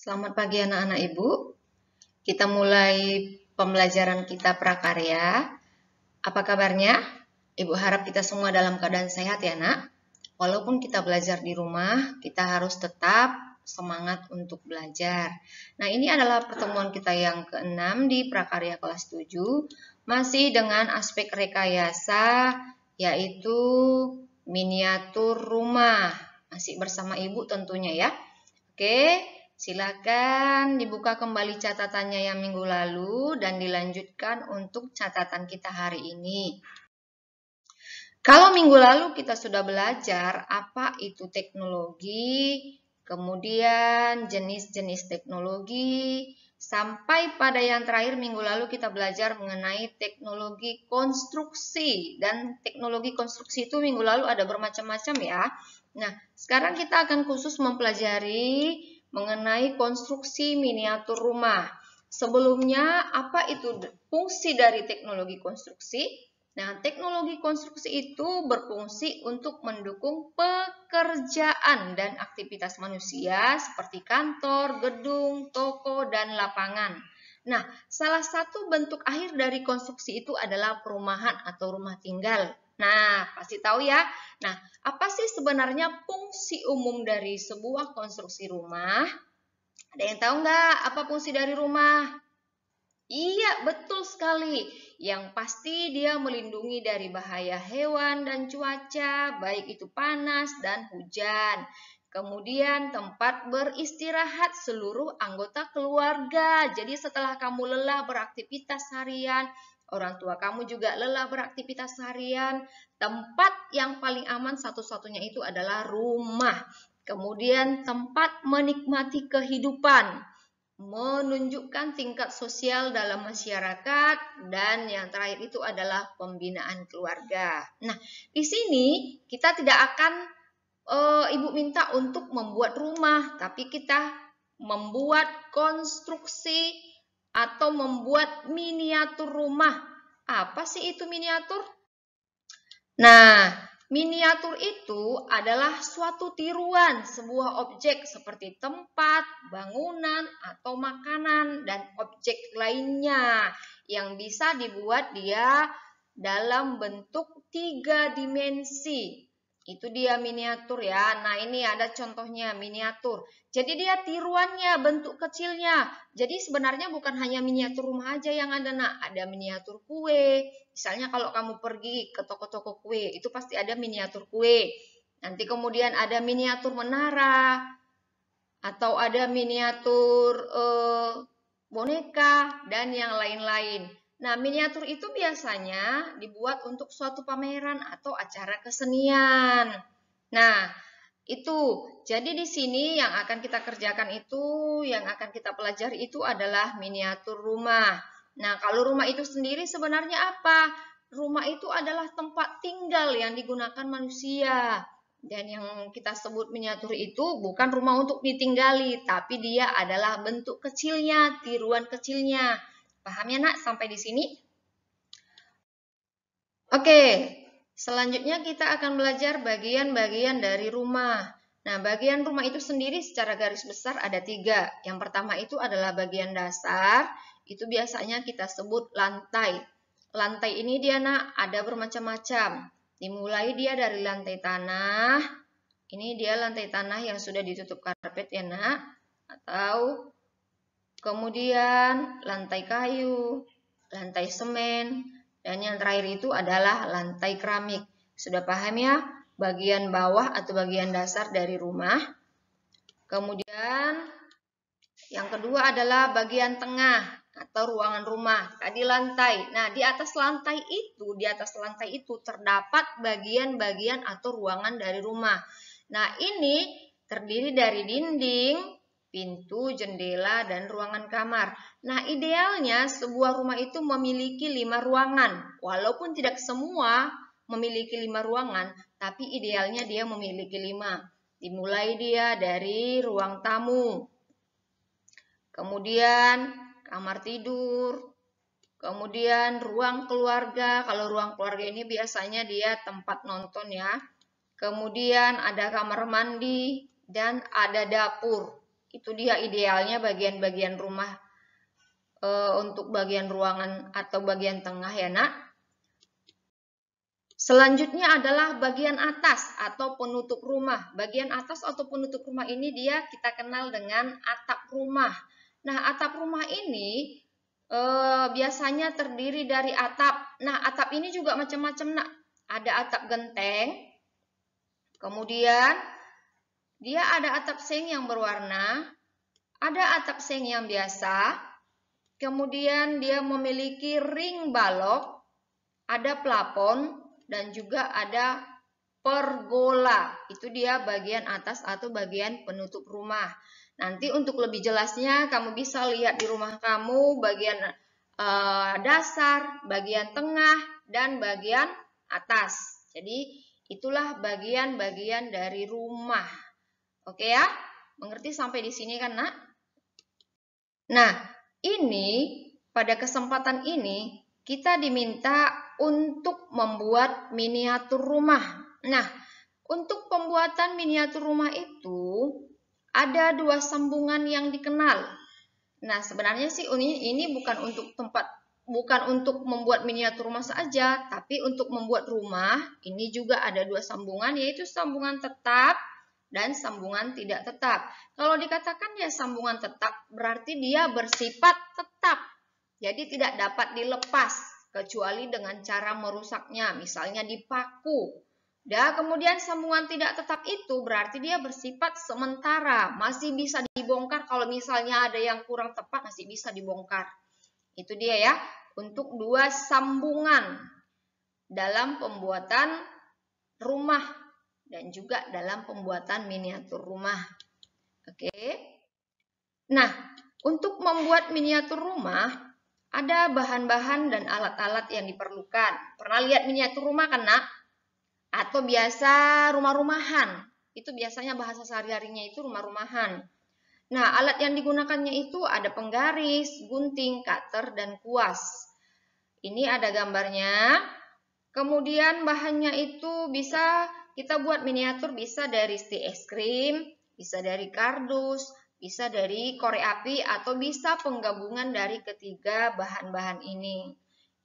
Selamat pagi anak-anak Ibu. Kita mulai pembelajaran kita prakarya. Apa kabarnya? Ibu harap kita semua dalam keadaan sehat ya nak. Walaupun kita belajar di rumah, kita harus tetap semangat untuk belajar. Nah, ini adalah pertemuan kita yang ke-6 di prakarya kelas 7. Masih dengan aspek rekayasa, yaitu miniatur rumah. Masih bersama Ibu tentunya ya. Oke, silakan dibuka kembali catatannya yang minggu lalu dan dilanjutkan untuk catatan kita hari ini. Kalau minggu lalu kita sudah belajar apa itu teknologi, kemudian jenis-jenis teknologi, sampai pada yang terakhir minggu lalu kita belajar mengenai teknologi konstruksi. Dan teknologi konstruksi itu minggu lalu ada bermacam-macam ya. Nah, sekarang kita akan khusus mempelajari mengenai konstruksi miniatur rumah. Sebelumnya, apa itu fungsi dari teknologi konstruksi? Nah, teknologi konstruksi itu berfungsi untuk mendukung pekerjaan dan aktivitas manusia seperti kantor, gedung, toko, dan lapangan. Nah, salah satu bentuk akhir dari konstruksi itu adalah perumahan atau rumah tinggal. Nah, pasti tahu ya. Nah, apa sih sebenarnya fungsi umum dari sebuah konstruksi rumah? Ada yang tahu nggak apa fungsi dari rumah? Iya, betul sekali. Yang pasti dia melindungi dari bahaya hewan dan cuaca, baik itu panas dan hujan. Kemudian tempat beristirahat seluruh anggota keluarga. Jadi setelah kamu lelah beraktivitas harian, orang tua kamu juga lelah beraktivitas harian, tempat yang paling aman satu-satunya itu adalah rumah. Kemudian tempat menikmati kehidupan, menunjukkan tingkat sosial dalam masyarakat, dan yang terakhir itu adalah pembinaan keluarga. Nah, di sini kita tidak akan Ibu minta untuk membuat rumah, tapi kita membuat konstruksi atau membuat miniatur rumah. Apa sih itu miniatur? Nah, miniatur itu adalah suatu tiruan sebuah objek seperti tempat, bangunan, atau makanan, dan objek lainnya yang bisa dibuat dia dalam bentuk 3 dimensi. Itu dia miniatur ya. Nah, ini ada contohnya miniatur. Jadi dia tiruannya, bentuk kecilnya. Jadi sebenarnya bukan hanya miniatur rumah aja yang ada, nak. Ada miniatur kue. Misalnya kalau kamu pergi ke toko-toko kue, itu pasti ada miniatur kue. Nanti kemudian ada miniatur menara, atau ada miniatur boneka, dan yang lain-lain. Nah, miniatur itu biasanya dibuat untuk suatu pameran atau acara kesenian. Nah, itu. Jadi di sini yang akan kita kerjakan itu, yang akan kita pelajari itu adalah miniatur rumah. Nah, kalau rumah itu sendiri sebenarnya apa? Rumah itu adalah tempat tinggal yang digunakan manusia. Dan yang kita sebut miniatur itu bukan rumah untuk ditinggali, tapi dia adalah bentuk kecilnya, tiruan kecilnya. Paham ya nak sampai di sini? Oke, selanjutnya kita akan belajar bagian-bagian dari rumah. Nah, bagian rumah itu sendiri secara garis besar ada 3. Yang pertama itu adalah bagian dasar, itu biasanya kita sebut lantai. Lantai ini dia nak ada bermacam-macam. Dimulai dia dari lantai tanah. Ini dia lantai tanah yang sudah ditutup karpet ya nak. Atau kemudian lantai kayu, lantai semen, dan yang terakhir itu adalah lantai keramik. Sudah paham ya? Bagian bawah atau bagian dasar dari rumah. Kemudian yang kedua adalah bagian tengah atau ruangan rumah. Tadi lantai. Nah, di atas lantai itu terdapat bagian-bagian atau ruangan dari rumah. Nah, ini terdiri dari dinding, pintu, jendela, dan ruangan kamar. Nah, idealnya sebuah rumah itu memiliki 5 ruangan. Walaupun tidak semua memiliki 5 ruangan, tapi idealnya dia memiliki 5. Dimulai dia dari ruang tamu, kemudian kamar tidur, kemudian ruang keluarga. Kalau ruang keluarga ini biasanya dia tempat nonton ya. Kemudian ada kamar mandi dan ada dapur. Itu dia idealnya bagian-bagian rumah untuk bagian ruangan atau bagian tengah ya nak. Selanjutnya adalah bagian atas atau penutup rumah. Bagian atas atau penutup rumah ini dia kita kenal dengan atap rumah. Nah, atap rumah ini biasanya terdiri dari atap. Nah, atap ini juga macam-macam nak. Ada atap genteng, kemudian dia ada atap seng yang berwarna, ada atap seng yang biasa, kemudian dia memiliki ring balok, ada plafon, dan juga ada pergola. Itu dia bagian atas atau bagian penutup rumah. Nanti untuk lebih jelasnya kamu bisa lihat di rumah kamu bagian dasar, bagian tengah, dan bagian atas. Jadi itulah bagian-bagian dari rumah. Oke ya? Mengerti sampai di sini kan nak? Nah, ini pada kesempatan ini kita diminta untuk membuat miniatur rumah. Nah, untuk pembuatan miniatur rumah itu ada dua sambungan yang dikenal. Nah, sebenarnya sih ini bukan untuk membuat miniatur rumah saja, tapi untuk membuat rumah ini juga ada dua sambungan, yaitu sambungan tetap dan sambungan tidak tetap. Kalau dikatakan ya sambungan tetap, berarti dia bersifat tetap. Jadi tidak dapat dilepas, kecuali dengan cara merusaknya, misalnya dipaku. Dan kemudian sambungan tidak tetap itu berarti dia bersifat sementara, masih bisa dibongkar kalau misalnya ada yang kurang tepat, masih bisa dibongkar. Itu dia ya, untuk dua sambungan dalam pembuatan rumah dan juga dalam pembuatan miniatur rumah. Oke. Nah, untuk membuat miniatur rumah ada bahan-bahan dan alat-alat yang diperlukan. Pernah lihat miniatur rumah kan nak? Atau biasa rumah-rumahan. Itu biasanya bahasa sehari-harinya itu rumah-rumahan. Nah, alat yang digunakannya itu ada penggaris, gunting, cutter, dan kuas. Ini ada gambarnya. Kemudian bahannya itu bisa kita buat miniatur, bisa dari stik es krim, bisa dari kardus, bisa dari korek api, atau bisa penggabungan dari ketiga bahan-bahan ini.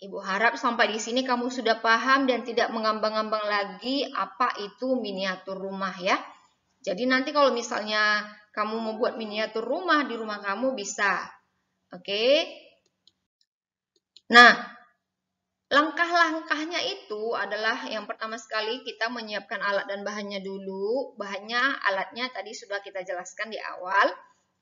Ibu harap sampai di sini kamu sudah paham dan tidak mengambang-ambang lagi apa itu miniatur rumah ya. Jadi nanti kalau misalnya kamu mau buat miniatur rumah di rumah kamu bisa. Oke. Nah, langkah-langkahnya itu adalah yang pertama sekali kita menyiapkan alat dan bahannya dulu. Alatnya tadi sudah kita jelaskan di awal.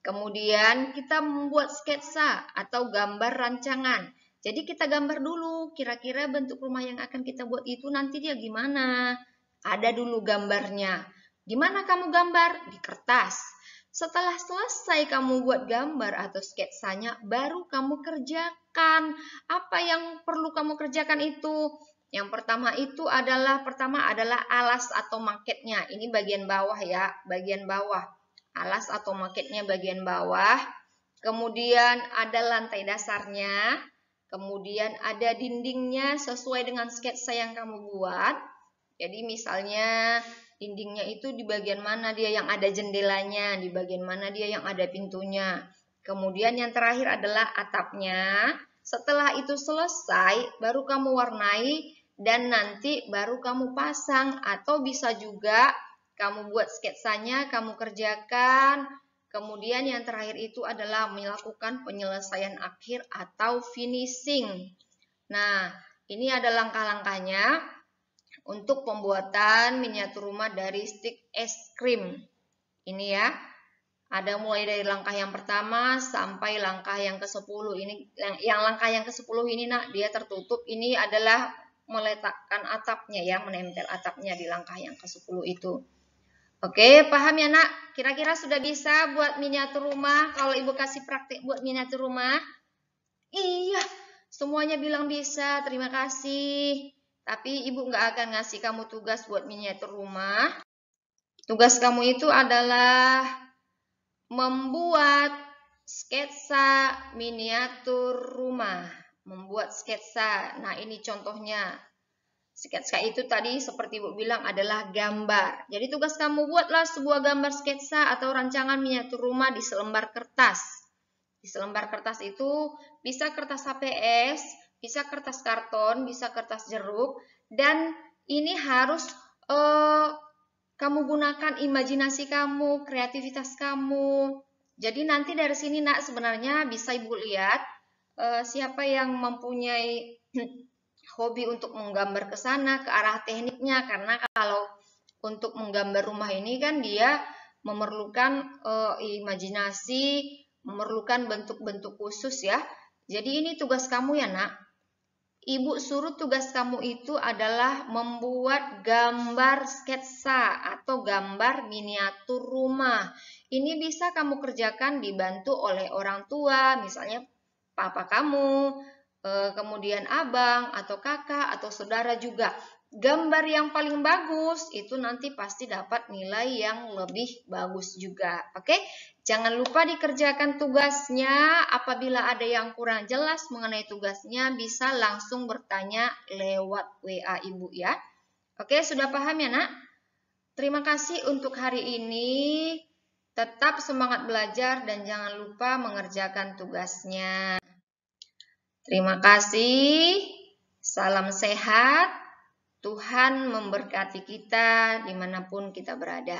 Kemudian kita membuat sketsa atau gambar rancangan. Jadi kita gambar dulu kira-kira bentuk rumah yang akan kita buat itu nanti dia gimana. Ada dulu gambarnya. Di mana kamu gambar? Di kertas. Setelah selesai kamu buat gambar atau sketsanya, baru kamu kerjakan. Apa yang perlu kamu kerjakan itu? Yang pertama adalah alas atau maketnya. Ini bagian bawah ya, bagian bawah. Alas atau maketnya bagian bawah. Kemudian ada lantai dasarnya. Kemudian ada dindingnya sesuai dengan sketsa yang kamu buat. Jadi misalnya dindingnya itu di bagian mana dia yang ada jendelanya, di bagian mana dia yang ada pintunya. Kemudian yang terakhir adalah atapnya. Setelah itu selesai, baru kamu warnai dan nanti baru kamu pasang. Atau bisa juga kamu buat sketsanya, kamu kerjakan. Kemudian yang terakhir itu adalah melakukan penyelesaian akhir atau finishing. Nah, ini ada langkah-langkahnya untuk pembuatan miniatur rumah dari stik es krim. Ini ya. Ada mulai dari langkah yang pertama sampai langkah yang ke-10. Ini yang langkah yang ke-10 ini nak, dia tertutup. Ini adalah meletakkan atapnya ya, menempel atapnya di langkah yang ke-10 itu. Oke, paham ya nak? Kira-kira sudah bisa buat miniatur rumah? Kalau ibu kasih praktik buat miniatur rumah? Iya, semuanya bilang bisa, terima kasih. Tapi ibu nggak akan ngasih kamu tugas buat miniatur rumah. Tugas kamu itu adalah membuat sketsa miniatur rumah. Membuat sketsa, nah ini contohnya. Sketsa itu tadi seperti Ibu bilang adalah gambar. Jadi tugas kamu buatlah sebuah gambar sketsa atau rancangan miniatur rumah di selembar kertas. Di selembar kertas itu bisa kertas HPS, bisa kertas karton, bisa kertas jeruk, dan ini harus kamu gunakan imajinasi kamu, kreativitas kamu. Jadi nanti dari sini Nak sebenarnya bisa Ibu lihat siapa yang mempunyai hobi untuk menggambar ke sana, ke arah tekniknya. Karena kalau untuk menggambar rumah ini kan dia memerlukan imajinasi, memerlukan bentuk-bentuk khusus ya. Jadi ini tugas kamu ya Nak. Ibu suruh tugas kamu itu adalah membuat gambar sketsa atau gambar miniatur rumah. Ini bisa kamu kerjakan dibantu oleh orang tua, misalnya papa kamu, kemudian abang atau kakak atau saudara juga. Gambar yang paling bagus itu nanti pasti dapat nilai yang lebih bagus juga. Oke, jangan lupa dikerjakan tugasnya. Apabila ada yang kurang jelas mengenai tugasnya, bisa langsung bertanya lewat WA Ibu ya. Oke, sudah paham ya Nak? Terima kasih untuk hari ini. Tetap semangat belajar dan jangan lupa mengerjakan tugasnya. Terima kasih. Salam sehat. Tuhan memberkati kita dimanapun kita berada.